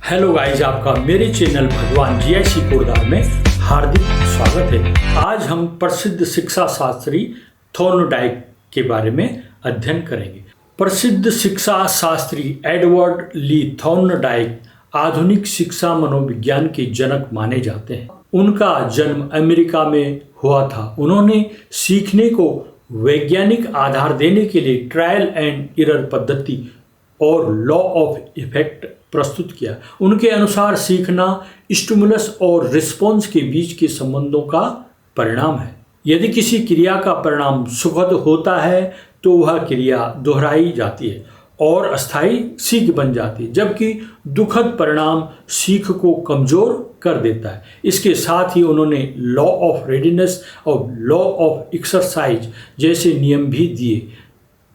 Hello guys, आपका मेरे channel भगवान जीआईसी कोरदार में हार्दिक स्वागत है। आज हम प्रसिद्ध शिक्षा शास्त्री थॉर्नडाइक के बारे में अध्ययन करेंगे। प्रसिद्ध शिक्षा शास्त्री एडवर्ड ली थॉर्नडाइक आधुनिक शिक्षा मनोविज्ञान के जनक माने जाते हैं। उनका जन्म अमेरिका में हुआ था। उन्होंने सीखने को वैज्ञानिक आधार देने के लिए ट्रायल एंड एरर पद्धति और लॉ ऑफ इफेक्ट प्रस्तुत किया। उनके अनुसार सीखना स्टिमुलस और रिस्पॉन्स के बीच के संबंधों का परिणाम है। यदि किसी क्रिया का परिणाम सुखद होता है तो वह क्रिया दोहराई जाती है और अस्थायी सीख बन जाती है, जबकि दुखद परिणाम सीख को कमजोर कर देता है। इसके साथ ही उन्होंने लॉ ऑफ रेडीनेस और लॉ ऑफ एक्सरसाइज जैसे नियम भी दिए,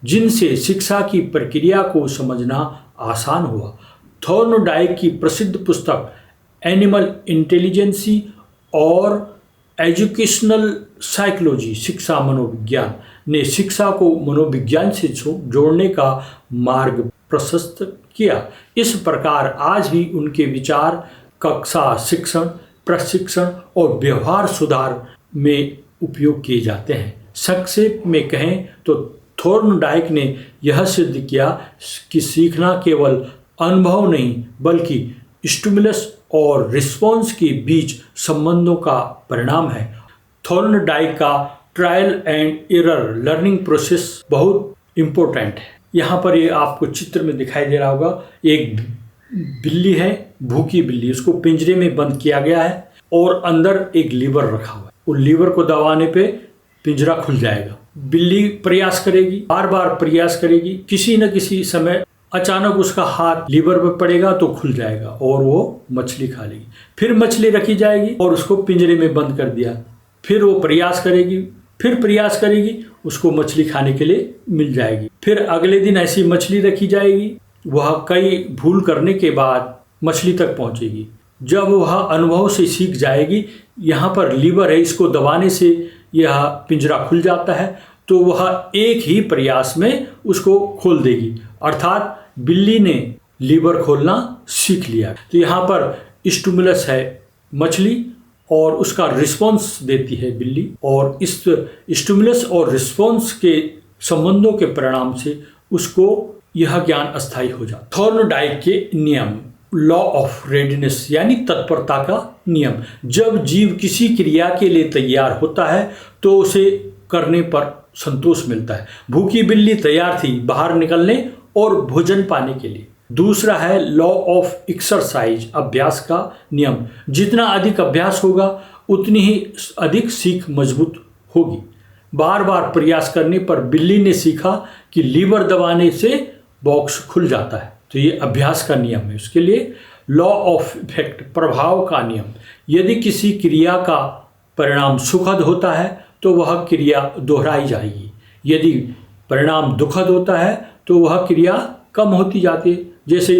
जिनसे शिक्षा की प्रक्रिया को समझना आसान हुआ। थॉर्नडाइक की प्रसिद्ध पुस्तक एनिमल इंटेलिजेंसी और एजुकेशनल साइकोलॉजी शिक्षा मनोविज्ञान ने शिक्षा को मनोविज्ञान से जोड़ने का मार्ग प्रशस्त किया। इस प्रकार आज भी उनके विचार कक्षा शिक्षण, प्रशिक्षण और व्यवहार सुधार में उपयोग किए जाते हैं। संक्षेप में कहें तो थॉर्नडाइक ने यह सिद्ध किया कि सीखना केवल अनुभव नहीं बल्कि स्टिमुलस और रिस्पॉन्स के बीच संबंधों का परिणाम है। थॉर्नडाइक का trial and error learning process बहुत इम्पोर्टेंट है। यहाँ पर ये आपको चित्र में दिखाई दे रहा होगा, एक बिल्ली है, भूखी बिल्ली, उसको पिंजरे में बंद किया गया है और अंदर एक लीवर रखा हुआ है। उस लीवर को दबाने पे पिंजरा खुल जाएगा। बिल्ली प्रयास करेगी, बार बार प्रयास करेगी, किसी न किसी समय अचानक उसका हाथ लीवर पर पड़ेगा तो खुल जाएगा और वो मछली खा लेगी। फिर मछली रखी जाएगी और उसको पिंजरे में बंद कर दिया। फिर वो प्रयास करेगी, फिर प्रयास करेगी, उसको मछली खाने के लिए मिल जाएगी। फिर अगले दिन ऐसी मछली रखी जाएगी, वह कई भूल करने के बाद मछली तक पहुंचेगी। जब वह अनुभव से सीख जाएगी, यहाँ पर लीवर है, इसको दबाने से यह पिंजरा खुल जाता है, तो वह एक ही प्रयास में उसको खोल देगी। अर्थात बिल्ली ने लीवर खोलना सीख लिया। तो यहाँ पर स्टिमुलस है मछली और उसका रिस्पॉन्स देती है बिल्ली, और इस स्टिमुलस और रिस्पॉन्स के संबंधों के परिणाम से उसको यह ज्ञान अस्थायी हो जाता। थॉर्नडाइक के नियम, लॉ ऑफ रेडीनेस यानी तत्परता का नियम। जब जीव किसी क्रिया के लिए तैयार होता है तो उसे करने पर संतोष मिलता है। भूखी बिल्ली तैयार थी बाहर निकलने और भोजन पाने के लिए। दूसरा है लॉ ऑफ एक्सरसाइज, अभ्यास का नियम। जितना अधिक अभ्यास होगा उतनी ही अधिक सीख मजबूत होगी। बार बार प्रयास करने पर बिल्ली ने सीखा कि लीवर दबाने से बॉक्स खुल जाता है, तो ये अभ्यास का नियम है। उसके लिए लॉ ऑफ इफेक्ट, प्रभाव का नियम। यदि किसी क्रिया का परिणाम सुखद होता है तो वह क्रिया दोहराई जाएगी। यदि परिणाम दुखद होता है तो वह क्रिया कम होती जाती है। जैसे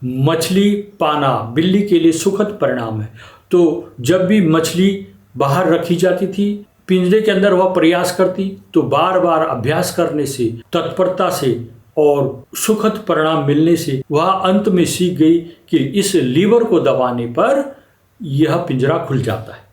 मछली पाना बिल्ली के लिए सुखद परिणाम है, तो जब भी मछली बाहर रखी जाती थी पिंजरे के अंदर वह प्रयास करती, तो बार बार अभ्यास करने से, तत्परता से और सुखद परिणाम मिलने से वह अंत में सीख गई कि इस लीवर को दबाने पर यह पिंजरा खुल जाता है।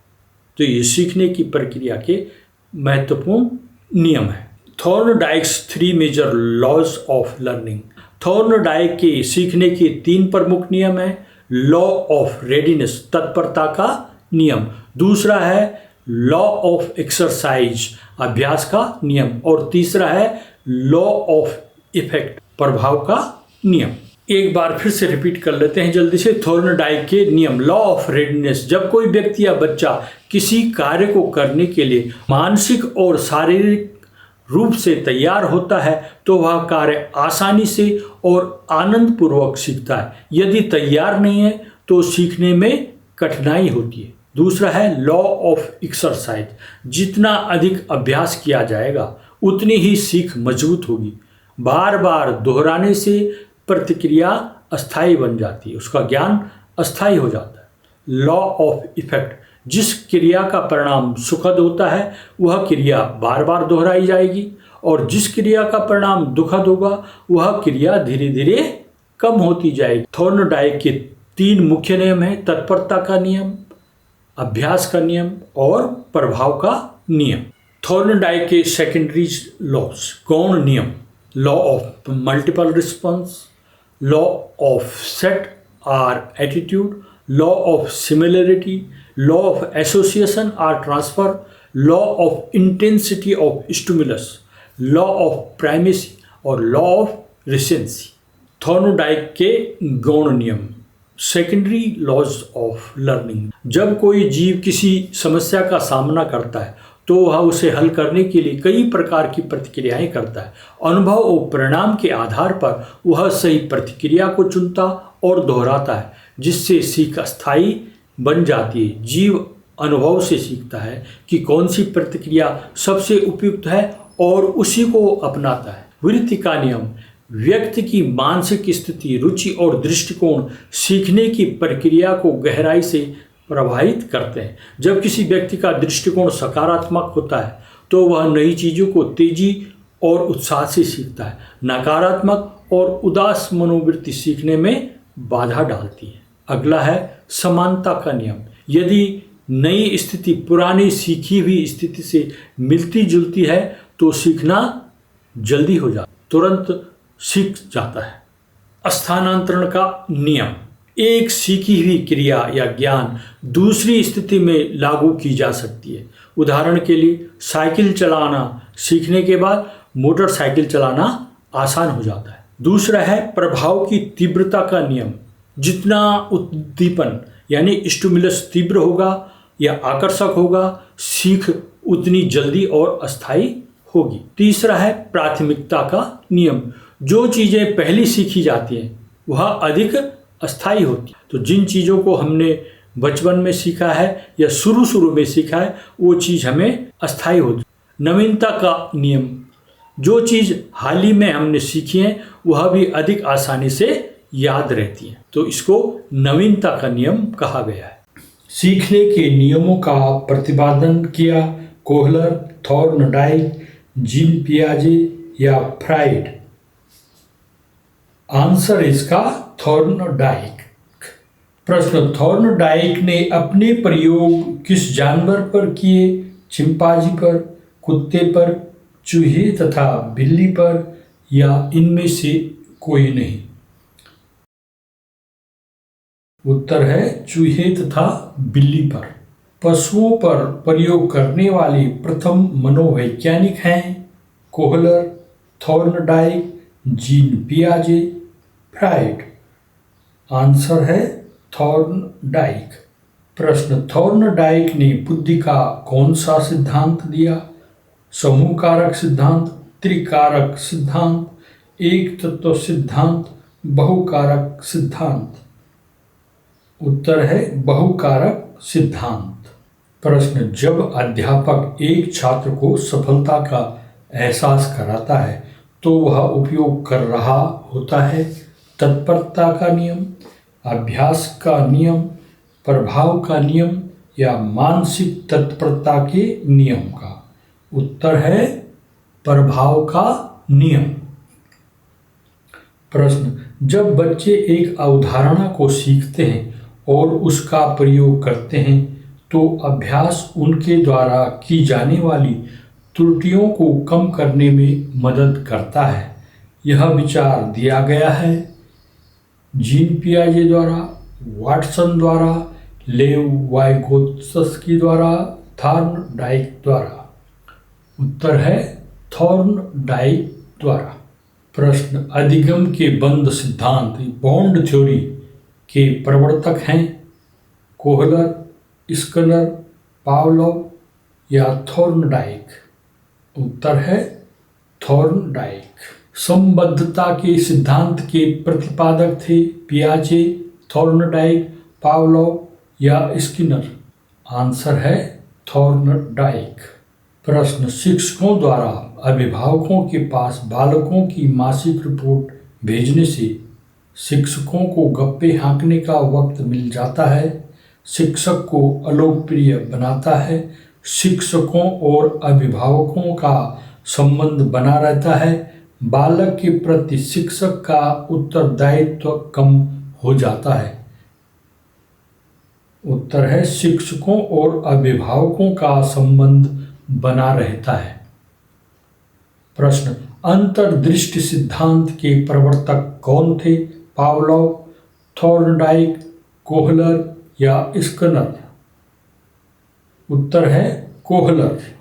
तो ये सीखने की प्रक्रिया के महत्वपूर्ण नियम है। Thorndike's 3 major laws of learning. Thorndike के सीखने के 3 प्रमुख नियम हैं। लॉ ऑफ रेडीनेस, तत्परता का नियम। दूसरा है लॉ ऑफ एक्सरसाइज, अभ्यास का नियम। और तीसरा है लॉ ऑफ इफेक्ट, प्रभाव का नियम। एक बार फिर से रिपीट कर लेते हैं जल्दी से। थॉर्नडाइक के नियम, लॉ ऑफ रेडीनेस। जब कोई व्यक्ति या बच्चा किसी कार्य को करने के लिए मानसिक और शारीरिक रूप से तैयार होता है तो वह कार्य आसानी से और आनंद पूर्वक सीखता है। यदि तैयार नहीं है तो सीखने में कठिनाई होती है। दूसरा है लॉ ऑफ एक्सरसाइज। जितना अधिक अभ्यास किया जाएगा उतनी ही सीख मजबूत होगी। बार बार दोहराने से प्रतिक्रिया अस्थायी बन जाती है, उसका ज्ञान अस्थायी हो जाता है। लॉ ऑफ इफेक्ट, जिस क्रिया का परिणाम सुखद होता है वह क्रिया बार बार दोहराई जाएगी, और जिस क्रिया का परिणाम दुखद होगा वह क्रिया धीरे धीरे कम होती जाएगी। थॉर्नडाइक के 3 मुख्य नियम हैं: तत्परता का नियम, अभ्यास का नियम और प्रभाव का नियम। थॉर्नडाइक के सेकेंडरी लॉज, गौण नियम: law of multiple response, law of set or attitude, law of similarity, law of association or transfer, law of intensity of stimulus, law of primacy और लॉ ऑफ रिसेंसी। थॉर्नडाइक के गौण नियम, secondary laws of learning: जब कोई जीव किसी समस्या का सामना करता है तो वह उसे हल करने के लिए कई प्रकार की प्रतिक्रियाएं करता है। अनुभव और परिणाम के आधार पर वह सही प्रतिक्रिया को चुनता और दोहराता है, जिससे सीख अस्थायी बन जाती है। जीव अनुभव से सीखता है कि कौन सी प्रतिक्रिया सबसे उपयुक्त है और उसी को अपनाता है। वृत्ति का नियम: व्यक्ति की मानसिक स्थिति, रुचि और दृष्टिकोण सीखने की प्रक्रिया को गहराई से प्रभावित करते हैं। जब किसी व्यक्ति का दृष्टिकोण सकारात्मक होता है तो वह नई चीज़ों को तेजी और उत्साह से सीखता है। नकारात्मक और उदास मनोवृत्ति सीखने में बाधा डालती है। अगला है समानता का नियम: यदि नई स्थिति पुरानी सीखी हुई स्थिति से मिलती जुलती है तो सीखना जल्दी हो जाता, तुरंत सीख जाता है। स्थानांतरण का नियम: एक सीखी हुई क्रिया या ज्ञान दूसरी स्थिति में लागू की जा सकती है। उदाहरण के लिए, साइकिल चलाना सीखने के बाद मोटरसाइकिल चलाना आसान हो जाता है। दूसरा है प्रभाव की तीव्रता का नियम: जितना उद्दीपन यानी स्टिमुलस तीव्र होगा या आकर्षक होगा, सीख उतनी जल्दी और अस्थायी होगी। तीसरा है प्राथमिकता का नियम: जो चीज़ें पहले सीखी जाती हैं वह अधिक अस्थायी होती है। तो जिन चीज़ों को हमने बचपन में सीखा है या शुरू में सीखा है वो चीज़ हमें अस्थायी होती है। नवीनता का नियम: जो चीज़ हाल ही में हमने सीखी है वह भी अधिक आसानी से याद रहती है, तो इसको नवीनता का नियम कहा गया है। सीखने के नियमों का प्रतिपादन किया कोहलर, थॉर्नडाइक, जीन पियाजे या फ्राइड? आंसर इसका थॉर्नडाइक। प्रश्न: थॉर्नडाइक ने अपने प्रयोग किस जानवर पर किए? चिंपांजी पर, कुत्ते पर, चूहे तथा बिल्ली पर या इनमें से कोई नहीं? उत्तर है चूहे तथा बिल्ली पर। पशुओं पर प्रयोग करने वाले प्रथम मनोवैज्ञानिक हैं कोहलर, थॉर्नडाइक, जीन पियाजे, फ्राइड। आंसर है थॉर्नडाइक। प्रश्न: थॉर्नडाइक ने बुद्धि का कौन सा सिद्धांत दिया? समूह कारक सिद्धांत, त्रिकारक सिद्धांत, एक तत्व सिद्धांत, बहुकारक सिद्धांत? उत्तर है बहुकारक सिद्धांत। प्रश्न: जब अध्यापक एक छात्र को सफलता का एहसास कराता है तो वह उपयोग कर रहा होता है तत्परता का नियम, अभ्यास का नियम, प्रभाव का नियम या मानसिक तत्परता के नियम का? उत्तर है प्रभाव का नियम। प्रश्न: जब बच्चे एक अवधारणा को सीखते हैं और उसका प्रयोग करते हैं तो अभ्यास उनके द्वारा की जाने वाली त्रुटियों को कम करने में मदद करता है। यह विचार दिया गया है जीन पियाजे द्वारा, वाटसन द्वारा, लेव वाइगोत्स्की द्वारा, थॉर्नडाइक द्वारा? उत्तर है थॉर्नडाइक द्वारा। प्रश्न: अधिगम के बंध सिद्धांत बॉन्ड थ्योरी के प्रवर्तक हैं कोहलर, स्किनर, पावलोव या थॉर्नडाइक? उत्तर है थॉर्नडाइक। संबद्धता के सिद्धांत के प्रतिपादक थे पियाजे, थॉर्नडाइक, पावलोव या स्किनर? आंसर है थॉर्नडाइक। प्रश्न: शिक्षकों द्वारा अभिभावकों के पास बालकों की मासिक रिपोर्ट भेजने से शिक्षकों को गप्पे हाँकने का वक्त मिल जाता है, शिक्षक को अलोकप्रिय बनाता है, शिक्षकों और अभिभावकों का संबंध बना रहता है, बालक के प्रति शिक्षक का उत्तरदायित्व कम हो जाता है? उत्तर है शिक्षकों और अभिभावकों का संबंध बना रहता है। प्रश्न, अंतर्दृष्टि सिद्धांत के प्रवर्तक कौन थे? पावलोव, थॉर्नडाइक, कोहलर या स्किनर? उत्तर है कोहलर।